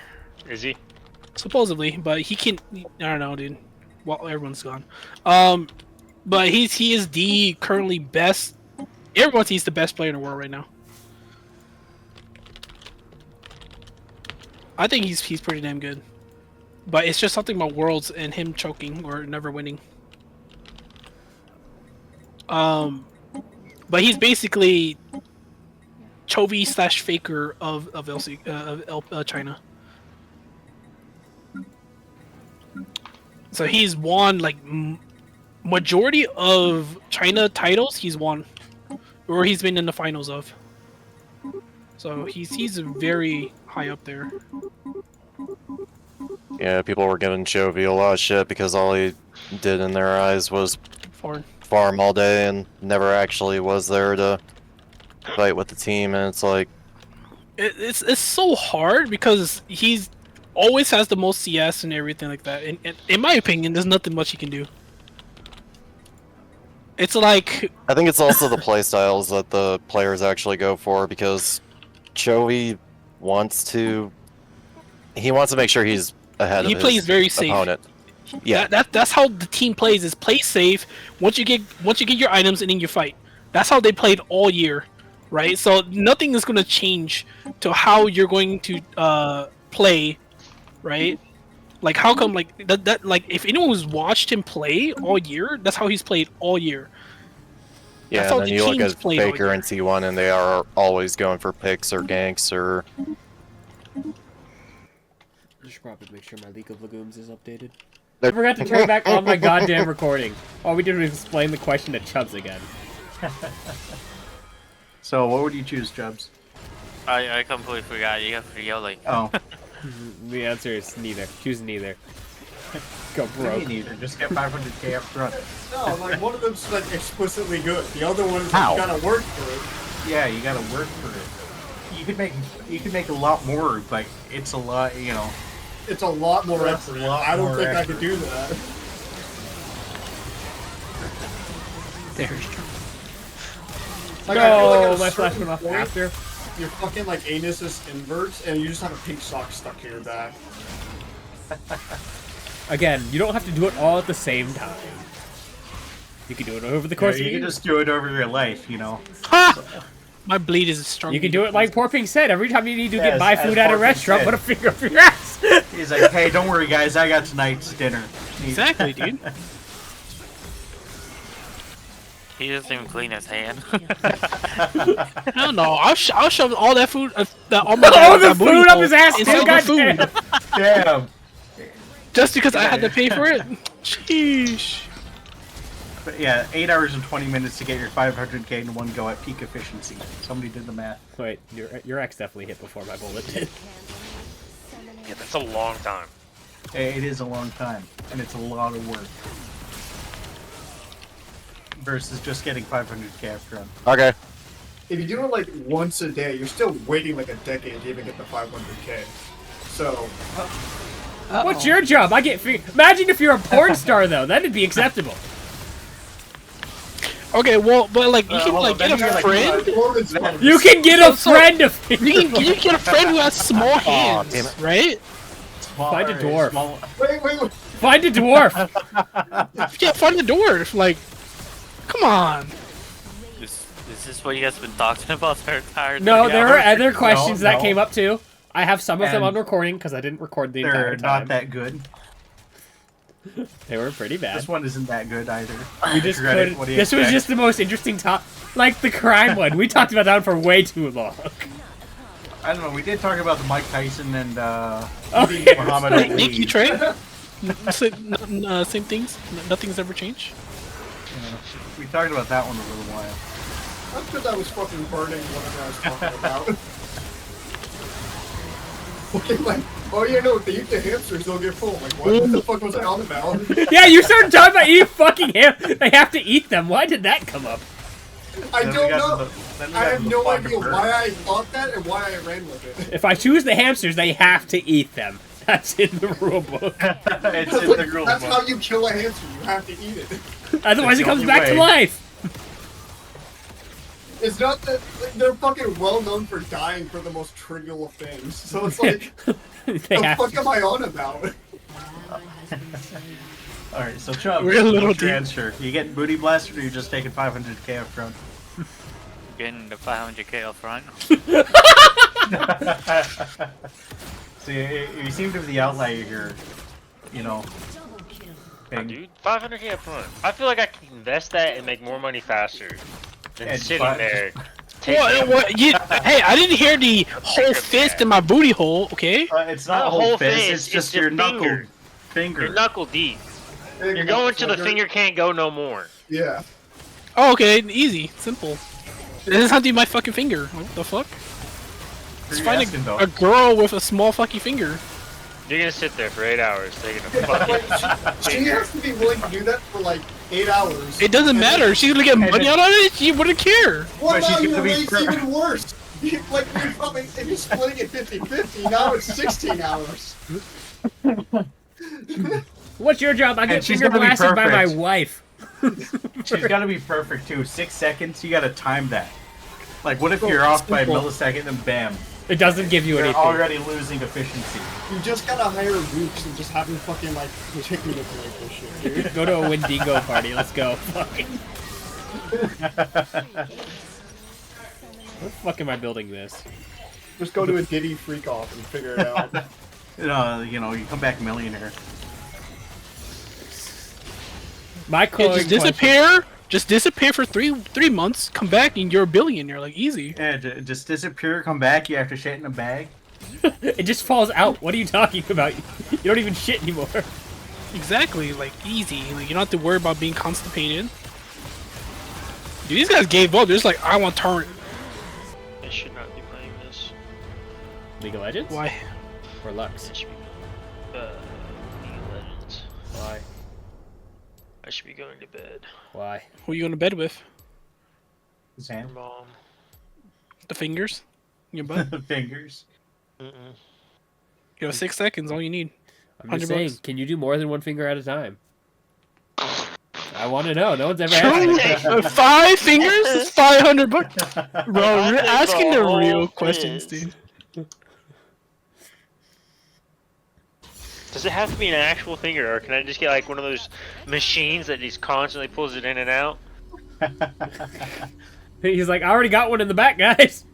Is he? supposedly, but he can. I don't know, dude. Well, everyone's gone. But he is the currently best. Everyone sees the best player in the world right now. I think he's pretty damn good. But it's just something about Worlds and him choking or never winning. But he's basically Chovy / Faker of China. So he's won like majority of China titles. He's won, or he's been in the finals of. So he's very high up there. Yeah, people were giving Chovy a lot of shit because all he did in their eyes was Foreign. farm all day and never actually was there to fight with the team. And it's like, It's so hard because he's always has the most CS and everything like that. And in my opinion, there's nothing much he can do. It's like I think it's also the playstyles that the players actually go for because Chovy wants to make sure he's ahead he of plays his very safe. opponent. Yeah, That's how the team plays. Is play safe. Once you get your items and then you fight. That's how they played all year, right? So nothing is going to change to how you're going to play, right? Like how come like that like if anyone's watched him play all year, that's how he's played all year. yeah. That's how And then the you look teams at played all Faker year. and T1, and they are always going for picks or ganks or. I should probably make sure my League of Legumes is updated. I They're- forgot to turn back on my goddamn recording. All we did was explain the question to Chubbs again. So, what would you choose, Jubs? I completely forgot. You got yelling. Oh, The answer is neither. Choose neither. Go me broke. neither. Just get 500k up front. No, like one of them's like explicitly good. The other one is How? like, you gotta work for it. Yeah, you gotta work for it. You could make a lot more, but it's a lot, you know. It's a lot more That's effort. a lot I don't more think I effort. could do that. Very true. Like, I feel like at No, a my flash certain went off point, after. Your fucking like anus is inverts, and you just have a pink sock stuck to your back. Again, you don't have to do it all at the same time. You can do it over the course You of can years. just do it over your life, you know. Ha! My bleed is strong. You can do it like Porping said. Every time you need to Yes, get buy as food at a Porping restaurant, said. put a finger up your ass. He's like, hey, don't worry, guys. I got tonight's dinner. Exactly, dude. He doesn't even clean his hand. Hell no, I'll shove all that food, all the booty food up hole his ass, inside too, the food, Damn. just because I had to pay for it. Sheesh. But yeah, 8 hours and 20 minutes to get your 500k in one go at peak efficiency. Somebody did the math. Wait, your ex definitely hit before my bullet did. Yeah, that's a long time. It is a long time, and it's a lot of work. Versus just getting 500k after run. Okay. If you do it like once a day, you're still waiting like a decade to even get the 500k. So, What's your job? I get Imagine if you're a porn star though. That'd be acceptable. Okay, well, but like you can hold like on, get then a you're like, friend. You can get a friend to You can get a friend who has small hands, damn it. right? Find a dwarf. wait. Find a dwarf. Yeah, find a dwarf. Like, come on. Is this what you guys have been talking about the entire No, time? there were other questions that no. came up too. I have some of them And on recording because I didn't record the entire They're time. not that good. They were pretty bad. This one isn't that good either. We just Regret it. could. What do you This was expect? just the most interesting top, like the crime one. We talked about that one for way too long. I don't know. We did talk about the Mike Tyson and Okay. Muhammad Ali. Thank you, Trey. Same things. Nothing's ever changed. Yeah, we talked about that one a little while. That's because I was fucking burning whatever I was talking about. Okay, like, oh yeah, no, if they eat the hamsters, they'll get full. Like, what the fuck was I on about? Yeah, you started talking about eating fucking ham. They have to eat them. Why did that come up? I Then we don't got know. to then we I got have to the no fucking idea bird. why I thought that and why I ran with it. If I choose the hamsters, they have to eat them. That's in the rule book. It's That's, in like, the rule that's book. how you kill a hamster. You have to eat it. Otherwise, the it comes only back to way. life. It's not that like, they're fucking well known for dying for the most trivial of things. So it's like, They the have fuck to. am I on about? Alright, so Chubb, We're a little what's your deep. answer? You getting booty blasted or you just taking 500k up front? Getting the 500k up front. So you seem to be the outlier here, you know. thing. Dude, 500k up front. I feel like I can invest that and make more money faster than And sitting buy- there. What? Hey, I didn't hear the whole fist in my booty hole. Okay. It's not Not a a whole whole fist, fist, it's just it's your your knuckle finger. finger. You're knuckle deep. You're going till the finger can't go no more. Yeah. Oh, okay. Easy, simple. This is how do my fucking finger. What the fuck? Let's Pretty find asking, though. a girl with a small fucking finger. You're gonna sit there for 8 hours taking a Like, fucking. she has to be willing to do that for like 8 hours. It doesn't And then- matter. She's gonna get money out of it. She wouldn't care. What But she's about gonna your be rate's per- even worse? Like, you're probably, if you're splitting it 50-50, now it's 16 hours. What's your job? I And get she's finger gonna be blasted by my perfect. wife. She's gotta be perfect too. 6 seconds, you gotta time that. Like, what if you're off by a simple. millisecond and bam, It doesn't give you you're anything. already losing efficiency. You just gotta hire Rooks and just have him fucking, like, take manipulate this shit, dude. Go to a Dingo party. Let's go. Fuck. What the fuck am I building this? Just go to a Diddy freak off and figure it out. You know, you come back millionaire. My Yeah, closing just disappear. Just disappear for three months. Come back and you're a billionaire. Like easy. Yeah, just disappear, come back, you have to shit in a bag. It just falls out. What are you talking about? You don't even shit anymore. Exactly. Like easy. Like you don't have to worry about being constipated. Dude, these guys gave up. They're just like, I want turret. I should not be playing this. League of Legends? Why? Or Lux? I should be. League of Legends. Why? I should be going to bed. Why? Who are you going to bed with? Sam. Mom. The fingers? In your butt? Fingers. Mm-mm. You have 6 seconds. All you need. I'm just 100 saying, bucks. can you do more than one finger at a time? I want to know. No one's ever asked me. 5 fingers? It's $500. Bro, I we're think asking the the whole real questions, fist. dude. Does it have to be an actual finger, or can I just get like one of those machines that just constantly pulls it in and out? He's like, I already got one in the back, guys.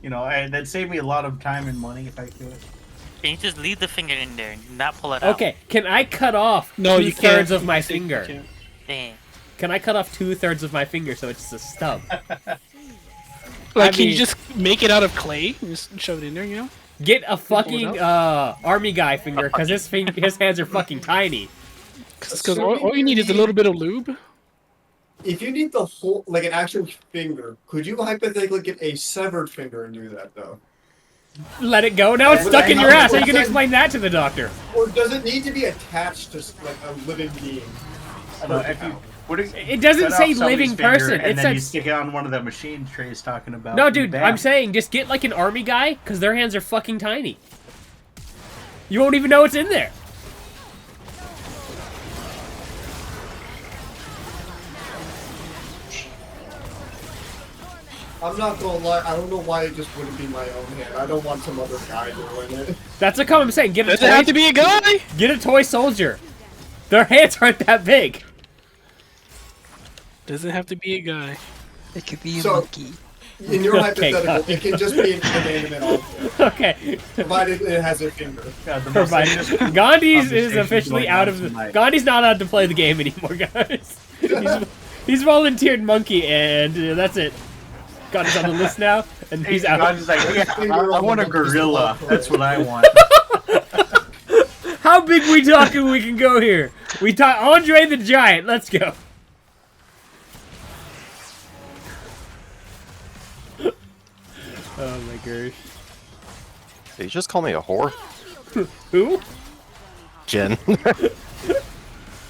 You know, and that'd save me a lot of time and money if I could. Can you just leave the finger in there and not pull it out? Okay, can I cut off No, you can't. 2/3 of my You finger? can't. Damn. Can I cut off 2/3 of my finger so it's just a stub? Like, I can you mean- just make it out of clay and just shove it in there, you know? Get a pull it fucking army guy finger, because his hands are fucking tiny. Because all you need is a little bit of lube. If you need the whole, like an actual finger, could you hypothetically get a severed finger and do that though? Let it go. Now it's Would stuck I in your have- ass. How you would can I- explain that to the doctor? Or does it need to be attached to like a living being? I don't know, if you, what is, It doesn't cut off say somebody's living finger person. And It then you says stick it on one of the machine trays talking about. no, and dude. bam. I'm saying just get like an army guy, because their hands are fucking tiny. You won't even know it's in there. I'm not gonna lie, I don't know why it just wouldn't be my own hand. I don't want some other guy doing it. That's what I'm saying. Get a Does toy. it have to be a guy? Get a toy soldier. Their hands aren't that big. Does it have to be a guy? It could be a So- monkey. In your Okay, hypothetical, it can just be an inanimate object, Okay. provided it has a finger. God, the most Provided. interesting Gandhi's is conversation officially going out on of the. tonight. Gandhi's not allowed to play the game anymore, guys. He's volunteered monkey, and that's it. Gandhi's on the list now, and he's out. God's like, yeah, I want a gorilla. That's what I want. How big we talking we can go here? We talk Andre the Giant. Let's go. Oh my gosh. Did you just call me a whore? Who? Jen.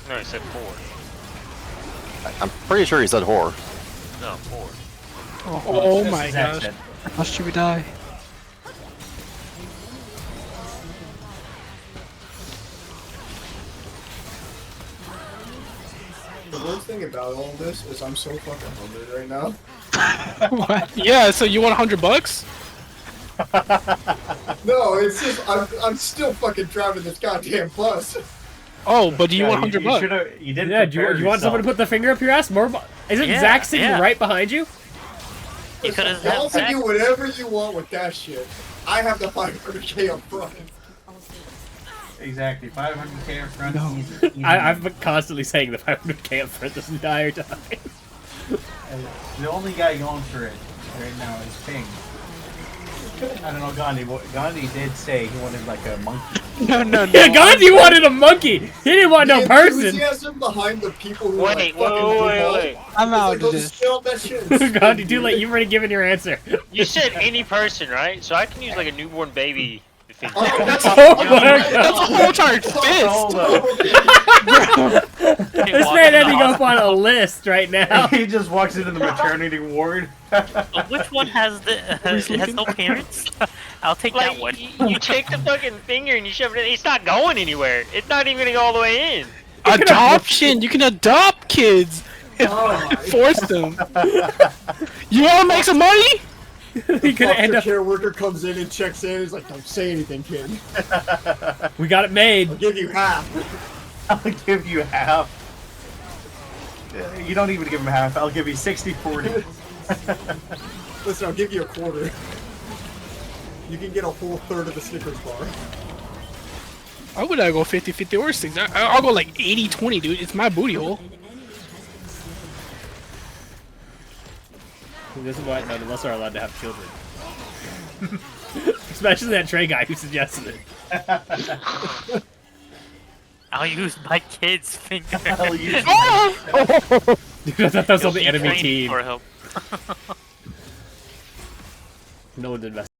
No, he said 4. I'm pretty sure he said whore. No, 4. Oh That's my his gosh. accent. How should we die? The worst thing about all this is I'm so fucking hungry right now. What? Yeah, so you want $100? No, it's just I'm still fucking driving this goddamn bus. Oh, but do you Yeah, want $100? should've- You didn't Yeah, do you prepare want someone to yourself. put the finger up your ass? Isn't Yeah, Zach sitting yeah. right behind you? You could have Y'all had can do whatever you want with that shit. I have the 500K up front. Exactly, 500K up front. No. Easy. I've been constantly saying the 500K up for this entire time. The only guy going for it right now is Ping. I don't know, Gandhi. Gandhi did say he wanted like a monkey. No, no, no. Yeah, Gandhi wanted a monkey. He didn't want no The person. enthusiasm behind the people who Wait, like wait, fucking wait. I'm out They'll of just this. fill up that shit. Gandhi, too late. You've already given your answer. You said any person, right? So I can use like a newborn baby. Finger. Oh, that's Oh my That's a god. whole entire fist. Hold up. This man ending up on a list right now. He just walks into the maternity ward. Which one has the has no parents? I'll take Like, that one. you take the fucking finger and you shove it in. It's not going anywhere. It's not even gonna go all the way in. Adoption. You can adopt kids. Force them. You want to make some money? He could end Foster up. care worker comes in and checks in. He's like, "Don't say anything, kid. We got it made. I'll give you half." I'll give you half. You don't even give him half. I'll give you 60-40. Listen, I'll give you a quarter. You can get a whole third of the Snickers bar. I would go 50-50 or 60. I'll go like 80-20, dude. It's my booty hole. This is why none of us are allowed to have children. Especially that Trey guy who suggested it. I'll use my kid's finger. I'll use Dude, I thought that was on the enemy Training team. for help. No one's invested.